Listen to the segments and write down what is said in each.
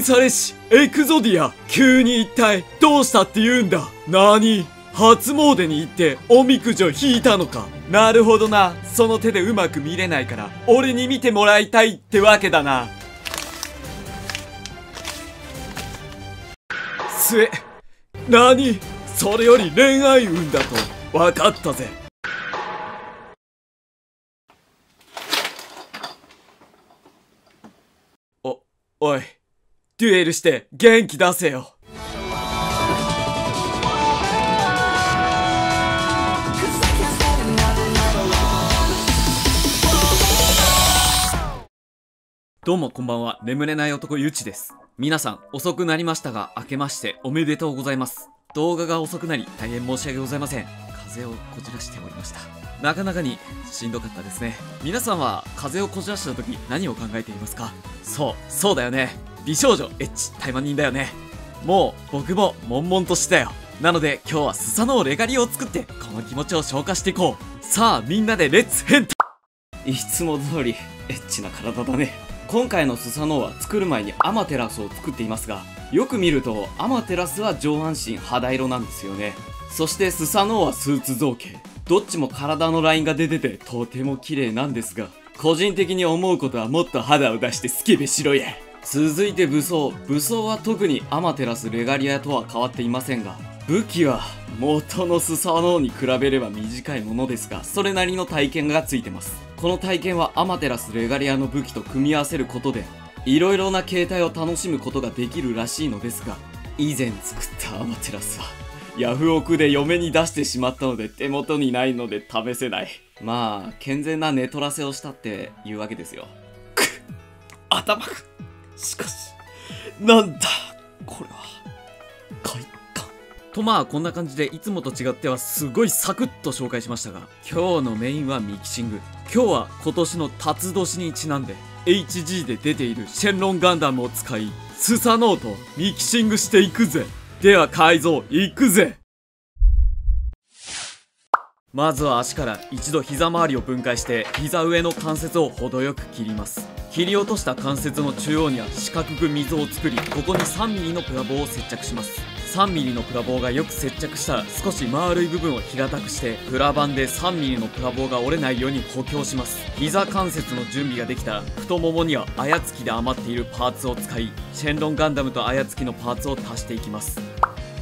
認されしエクゾディア。急に一体どうしたって言うんだ。初詣に行っておみくじを引いたのか。なるほどな。その手でうまく見れないから俺に見てもらいたいってわけだな。それより恋愛運だと分かったぜ。おい、デュエルして元気出せよ。どうもこんばんは、眠れない男ゆちです。皆さん遅くなりましたが明けましておめでとうございます。動画が遅くなり大変申し訳ございません。風邪をこじらしておりました。なかなかにしんどかったですね。皆さんは風邪をこじらした時何を考えていますか？そうだよね。美少女エッチ怠慢人だよね。もう僕も悶々としてたよ。なので今日はスサノオレガリを作ってこの気持ちを消化していこう。さあみんなでレッツ変態。いつも通りエッチな体だね。今回のスサノオは作る前にアマテラスを作っていますが、よく見るとアマテラスは上半身肌色なんですよね。そしてスサノオはスーツ造形。どっちも体のラインが出ててとても綺麗なんですが、個人的に思うことはもっと肌を出してスケベしろや。続いて武装は特にアマテラスレガリアとは変わっていませんが、武器は元のスサノオに比べれば短いものですが、それなりの体験がついてます。この体験はアマテラスレガリアの武器と組み合わせることでいろいろな形態を楽しむことができるらしいのですが、以前作ったアマテラスはヤフオクで嫁に出してしまったので手元にないので試せない。まあ健全な寝取らせをしたっていうわけですよ。頭がしかしなんだこれは。快感と、まあこんな感じでいつもと違ってはすごいサクッと紹介しましたが、今日のメインはミキシング。今日は今年の辰年にちなんで HG で出ているシェンロンガンダムを使いスサノオとミキシングしていくぜ。では改造いくぜ。まずは足から一度膝周りを分解して膝上の関節を程よく切ります。切り落とした関節の中央には四角く溝を作り、ここに 3mm のプラ棒を接着します。3mm のプラ棒がよく接着したら少し丸い部分を平たくしてプラ板で 3mm のプラ棒が折れないように補強します。膝関節の準備ができたら太ももにはあやつきで余っているパーツを使い、シェンロンガンダムとあやつきのパーツを足していきます。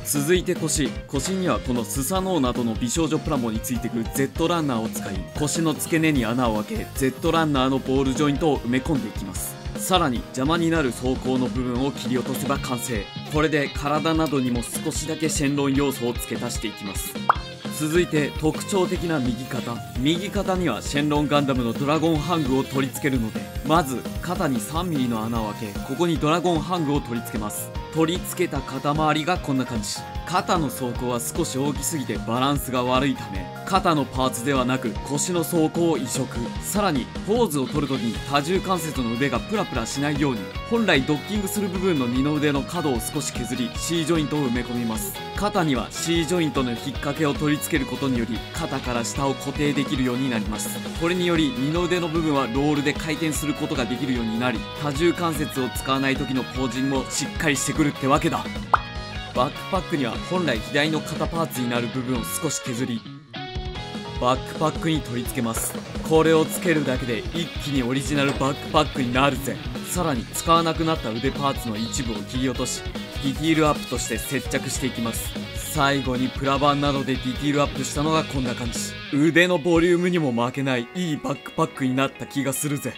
続いて腰にはこのスサノオなどの美少女プラモについてくる Z ランナーを使い、腰の付け根に穴を開け Z ランナーのボールジョイントを埋め込んでいきます。さらに邪魔になる装甲の部分を切り落とせば完成。これで体などにも少しだけシェンロン要素を付け足していきます。続いて特徴的な右肩にはシェンロンガンダムのドラゴンハングを取り付けるので、まず肩に 3mm の穴を開けここにドラゴンハングを取り付けます。取り付けた肩周りがこんな感じ。肩の装甲は少し大きすぎてバランスが悪いため肩のパーツではなく腰の装甲を移植。さらにポーズを取るときに多重関節の腕がプラプラしないように本来ドッキングする部分の二の腕の角を少し削り C ジョイントを埋め込みます。肩には C ジョイントの引っ掛けを取り付けることにより肩から下を固定できるようになります。これにより二の腕の部分はロールで回転することができるようになり、多重関節を使わない時のポージングもしっかりしてくるってわけだ。バックパックには本来左の肩パーツになる部分を少し削りバックパックに取り付けます。これをつけるだけで一気にオリジナルバックパックになるぜ。さらに使わなくなった腕パーツの一部を切り落としディティールアップとして接着していきます。最後にプラ板などでディティールアップしたのがこんな感じ。腕のボリュームにも負けないいいバックパックになった気がするぜ。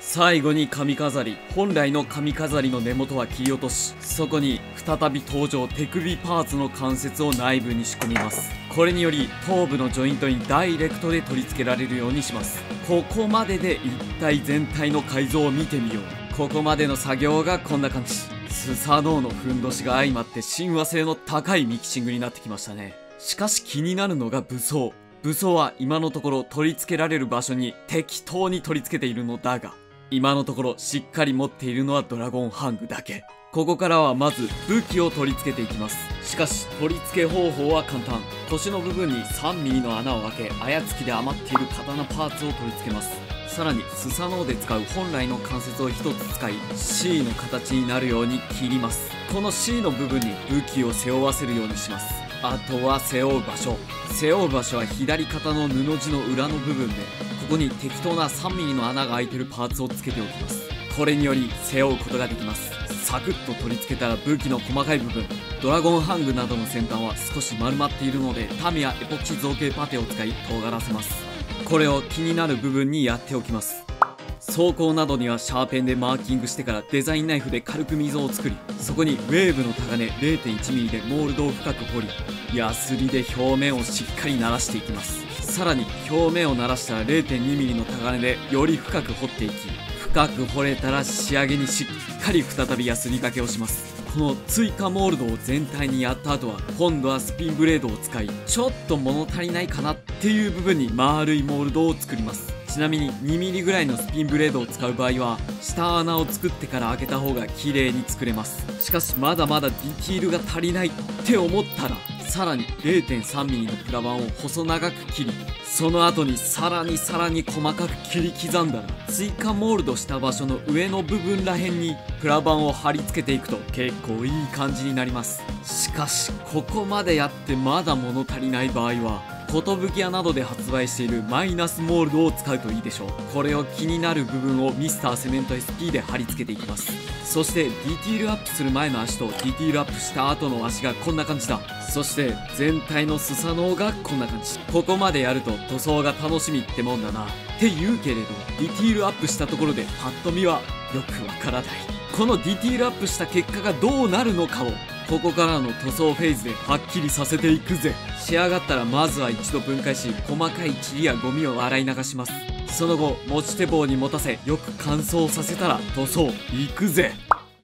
最後に髪飾り。本来の髪飾りの根元は切り落とし、そこに再び登場手首パーツの関節を内部に仕込みます。これにより頭部のジョイントにダイレクトで取り付けられるようにします。ここまでで一体全体の改造を見てみよう。ここまでの作業がこんな感じ。スサノオのふんどしが相まって親和性の高いミキシングになってきましたね。しかし気になるのが武装は今のところ取り付けられる場所に適当に取り付けているのだが、今のところしっかり持っているのはドラゴンハングだけ。ここからはまず武器を取り付けていきます。しかし取り付け方法は簡単。腰の部分に 3mm の穴を開け、あやつきで余っている刀パーツを取り付けます。さらにスサノオで使う本来の関節を1つ使い C の形になるように切ります。この C の部分に武器を背負わせるようにします。あとは背負う場所は左肩の布地の裏の部分で、ここに適当な 3mm の穴が開いてるパーツをつけておきます。これにより背負うことができます。サクッと取り付けたら武器の細かい部分、ドラゴンハングなどの先端は少し丸まっているのでタメやエポキシ造形パテを使い尖らせます。これを気になる部分にやっておきます。装甲などにはシャーペンでマーキングしてからデザインナイフで軽く溝を作り、そこにウェーブの高値 0.1mm でモールドを深く掘り、ヤスリで表面をしっかり鳴らしていきます。さらに表面を鳴らしたら 0.2mm の高値でより深く掘っていき、深く掘れたら仕上げにしっかり再びヤスリ掛けをします。この追加モールドを全体にやった後は今度はスピンブレードを使い、ちょっと物足りないかなっていう部分に丸いモールドを作ります。ちなみに 2mm ぐらいのスピンブレードを使う場合は下穴を作ってから開けた方が綺麗に作れます。しかしまだまだディティールが足りないって思ったら、さらに 0.3mm のプラ板を細長く切り、その後にさらに細かく切り刻んだら、追加モールドした場所の上の部分らへんにプラ板を貼り付けていくと結構いい感じになります。しかしここまでやってまだ物足りない場合は寿屋などで発売しているマイナスモールドを使うといいでしょう。これを気になる部分をミスターセメント SP で貼り付けていきます。そしてディティールアップする前の足とディティールアップした後の足がこんな感じだ。そして全体のスサノオがこんな感じ。ここまでやると塗装が楽しみってもんだなって言うけれど、ディティールアップしたところでパッと見はよくわからない。このディティールアップした結果がどうなるのかをここからの塗装フェーズではっきりさせていくぜ。仕上がったらまずは一度分解し、細かい塵やゴミを洗い流します。その後持ち手棒に持たせよく乾燥させたら塗装いくぜ。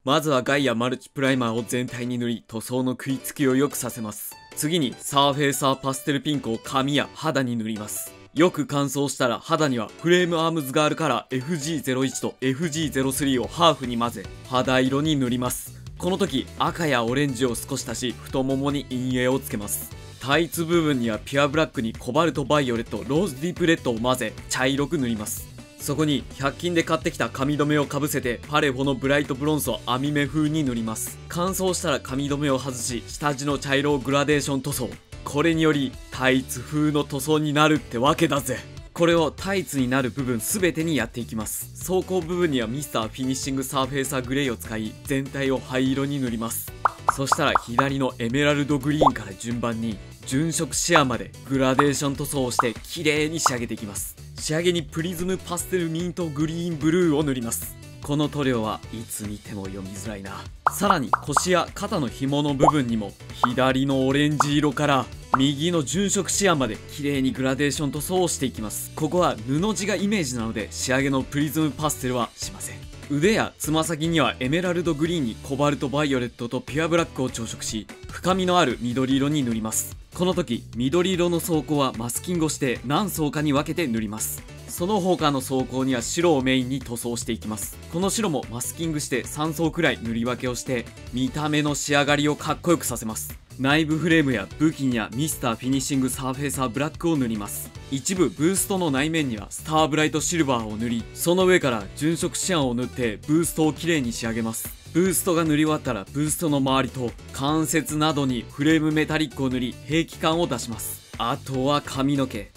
まずはガイアマルチプライマーを全体に塗り、塗装の食いつきを良くさせます。次にサーフェイサーパステルピンクを髪や肌に塗ります。よく乾燥したら肌にはフレームアームズガールカラー FG01 と FG03 をハーフに混ぜ肌色に塗ります。この時赤やオレンジを少し足し、太ももに陰影をつけます。タイツ部分にはピュアブラックにコバルトバイオレット、ローズディープレッドを混ぜ茶色く塗ります。そこに100均で買ってきた髪留めをかぶせてパレフォのブライトブロンズを網目風に塗ります。乾燥したら髪留めを外し下地の茶色をグラデーション塗装。これによりタイツ風の塗装になるってわけだぜ。これをタイツになる部分全てにやっていきます。装甲部分にはミスターフィニッシングサーフェイサーグレイを使い全体を灰色に塗ります。そしたら左のエメラルドグリーンから順番に純色シアーまでグラデーション塗装をして綺麗に仕上げていきます。仕上げにプリズムパステルミントグリーンブルーを塗ります。この塗料はいつ見ても読みづらいな。さらに腰や肩の紐の部分にも左のオレンジ色から右の純色シアーまで綺麗にグラデーション塗装をしていきます。ここは布地がイメージなので仕上げのプリズムパステルはしません。腕やつま先にはエメラルドグリーンにコバルトバイオレットとピュアブラックを調色し深みのある緑色に塗ります。この時緑色の装甲はマスキングをして何層かに分けて塗ります。その他の装甲には白をメインに塗装していきます。この白もマスキングして3層くらい塗り分けをして見た目の仕上がりをかっこよくさせます。内部フレームや武器にはミスターフィニッシングサーフェイサーブラックを塗ります。一部ブーストの内面にはスターブライトシルバーを塗り、その上から純色シアンを塗ってブーストをきれいに仕上げます。ブーストが塗り終わったらブーストの周りと関節などにフレームメタリックを塗り平気感を出します。あとは髪の毛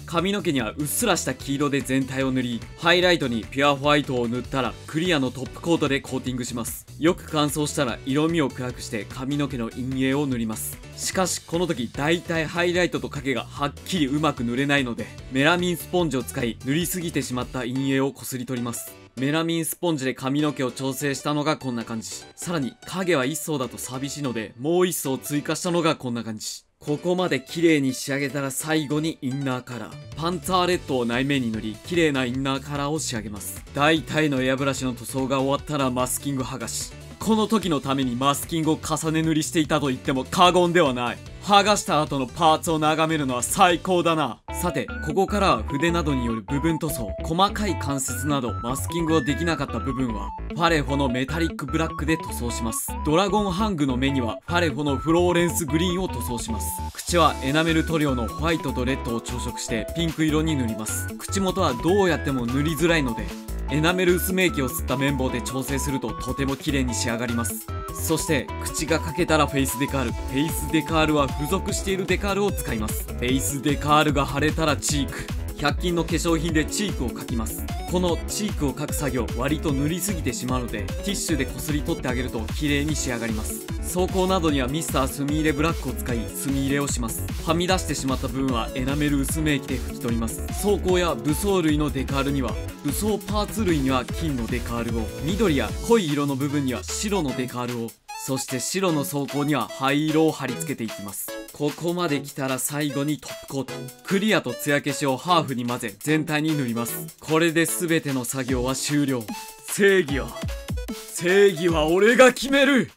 にはうっすらした黄色で全体を塗り、ハイライトにピュアホワイトを塗ったらクリアのトップコートでコーティングします。よく乾燥したら色味を暗くして髪の毛の陰影を塗ります。しかしこの時だいたいハイライトと影がはっきりうまく塗れないのでメラミンスポンジを使い塗りすぎてしまった陰影をこすり取ります。メラミンスポンジで髪の毛を調整したのがこんな感じ。さらに影は1層だと寂しいのでもう1層追加したのがこんな感じ。ここまで綺麗に仕上げたら最後にインナーカラーパンツァーレッドを内面に塗り綺麗なインナーカラーを仕上げます。大体のエアブラシの塗装が終わったらマスキング剥がし、この時のためにマスキングを重ね塗りしていたと言っても過言ではない。剥がした後のパーツを眺めるのは最高だな。さて、ここからは筆などによる部分塗装、細かい関節などマスキングをできなかった部分はファレホのメタリックブラックで塗装します。ドラゴンハングの目にはファレホのフローレンスグリーンを塗装します。口はエナメル塗料のホワイトとレッドを調色してピンク色に塗ります。口元はどうやっても塗りづらいのでエナメル薄め液を吸った綿棒で調整するととても綺麗に仕上がります。そして口が描けたらフェイスデカール。フェイスデカールは付属しているデカールを使います。フェイスデカールが腫れたらチーク。100均の化粧品でチークを描きます。このチークを描く作業、割と塗りすぎてしまうのでティッシュでこすり取ってあげると綺麗に仕上がります。装甲などにはミスター墨入れブラックを使い墨入れをします。はみ出してしまった部分はエナメル薄め液で拭き取ります。装甲や武装類のデカールには、武装パーツ類には金のデカールを、緑や濃い色の部分には白のデカールを、そして白の装甲には灰色を貼り付けていきます。ここまで来たら最後にトップコート。クリアと艶消しをハーフに混ぜ全体に塗ります。これで全ての作業は終了。正義は俺が決める。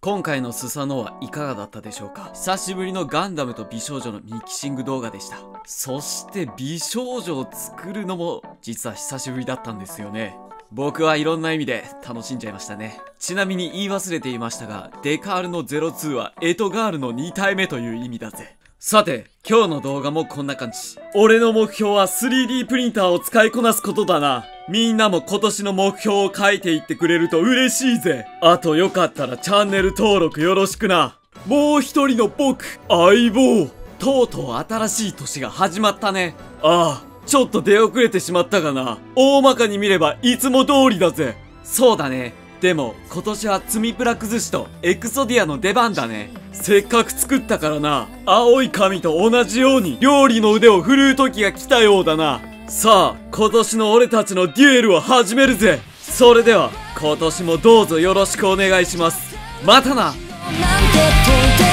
今回のスサノオはいかがだったでしょうか。久しぶりのガンダムと美少女のミキシング動画でした。そして美少女を作るのも実は久しぶりだったんですよね。僕はいろんな意味で楽しんじゃいましたね。ちなみに言い忘れていましたが、デカールの02はエトガールの2体目という意味だぜ。さて、今日の動画もこんな感じ。俺の目標は 3D プリンターを使いこなすことだな。みんなも今年の目標を書いていってくれると嬉しいぜ。あとよかったらチャンネル登録よろしくな。もう一人の僕、相棒。とうとう新しい年が始まったね。ああ、ちょっと出遅れてしまったがな。大まかに見ればいつも通りだぜ。そうだね。でも今年はツミプラ崩しとエクソディアの出番だね。せっかく作ったからな。青い髪と同じように料理の腕を振るう時が来たようだな。さあ、今年の俺たちのデュエルを始めるぜ。それでは今年もどうぞよろしくお願いします。またな。なんて